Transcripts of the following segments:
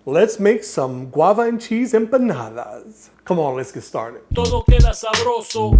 Let's make some guava and cheese empanadas. Come on, let's get started. Todo queda sabroso.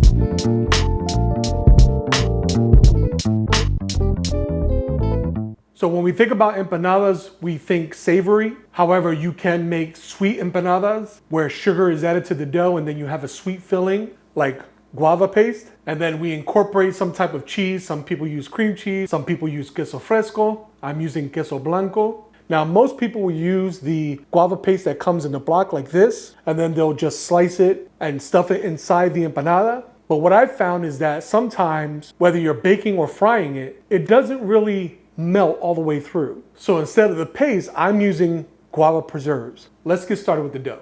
So when we think about empanadas, we think savory. However, you can make sweet empanadas where sugar is added to the dough and then you have a sweet filling like guava paste. And then we incorporate some type of cheese. Some people use cream cheese. Some people use queso fresco. I'm using queso blanco. Now, most people will use the guava paste that comes in a block like this, and then they'll just slice it and stuff it inside the empanada. But what I've found is that sometimes, whether you're baking or frying it, it doesn't really melt all the way through. So instead of the paste, I'm using guava preserves. Let's get started with the dough.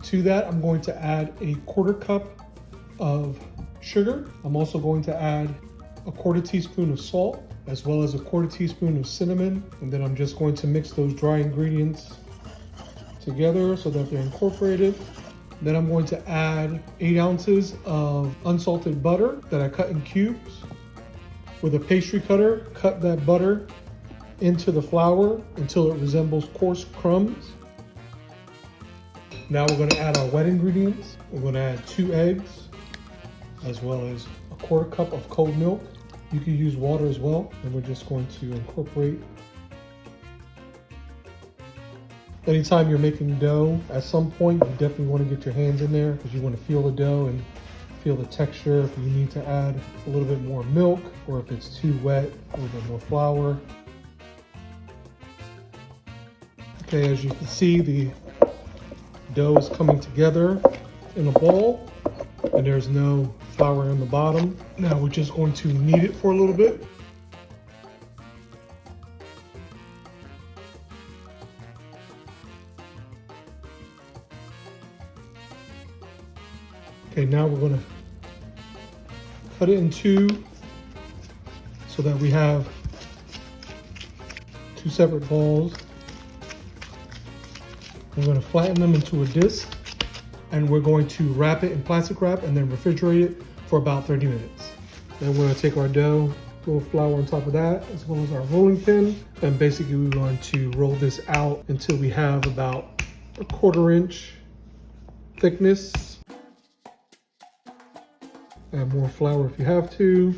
To that, I'm going to add a 1/4 cup of sugar. I'm also going to add a 1/4 teaspoon of salt, as well as a 1/4 teaspoon of cinnamon. And then I'm just going to mix those dry ingredients together so that they're incorporated. Then I'm going to add 8 ounces of unsalted butter that I cut in cubes. With a pastry cutter, cut that butter into the flour until it resembles coarse crumbs. Now we're going to add our wet ingredients. We're going to add 2 eggs, as well as a 1/4 cup of cold milk. You can use water as well. And we're just going to incorporate. Anytime you're making dough, at some point you definitely want to get your hands in there because you want to feel the dough and feel the texture. If you need to add a little bit more milk, or if it's too wet, a little bit more flour. Okay, as you can see, the dough is coming together in a ball, and there's no flour on the bottom. Now we're just going to knead it for a little bit. Okay, now we're going to cut it in 2 so that we have 2 separate balls. We're going to flatten them into a disc, and we're going to wrap it in plastic wrap and then refrigerate it for about 30 minutes. Then we're going to take our dough, a little flour on top of that, as well as our rolling pin, and basically we're going to roll this out until we have about a 1/4 inch thickness. Add more flour if you have to.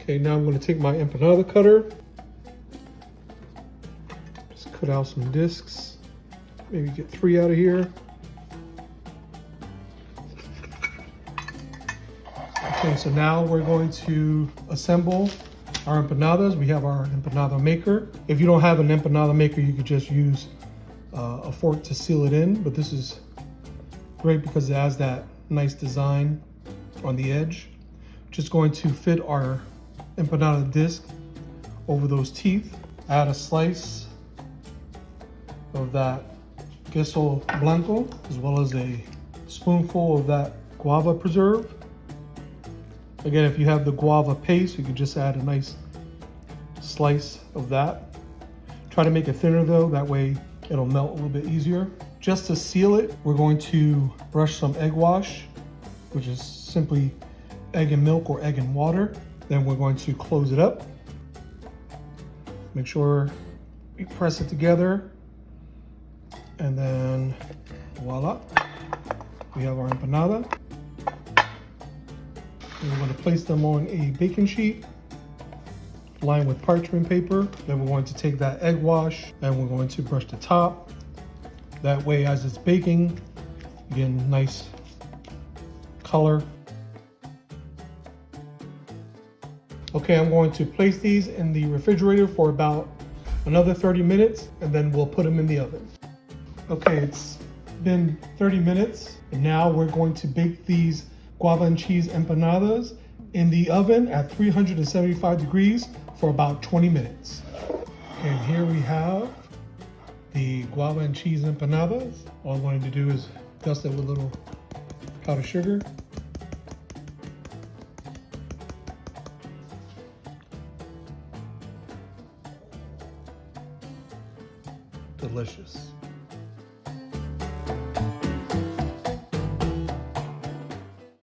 Okay, now I'm going to take my empanada cutter. Just cut out some discs. Maybe get 3 out of here. Okay, so now we're going to assemble our empanadas. We have our empanada maker. If you don't have an empanada maker, you could just use a fork to seal it in, but this is great because it has that nice design on the edge. Just going to fit our empanada disc over those teeth. Add a slice of that queso blanco, as well as a spoonful of that guava preserve. Again, if you have the guava paste, you could just add a nice slice of that. Try to make it thinner though, that way it'll melt a little bit easier. Just to seal it, we're going to brush some egg wash, which is simply egg and milk or egg and water. Then we're going to close it up. Make sure we press it together. And then voila, we have our empanada. And we're going to place them on a baking sheet lined with parchment paper. Then we're going to take that egg wash and we're going to brush the top. That way, as it's baking, you get a nice color. Okay, I'm going to place these in the refrigerator for about another 30 minutes, and then we'll put them in the oven. Okay, it's been 30 minutes, and now we're going to bake these guava and cheese empanadas in the oven at 375 degrees for about 20 minutes. And here we have the guava and cheese empanadas. All I'm going to do is dust it with a little powdered sugar. Delicious.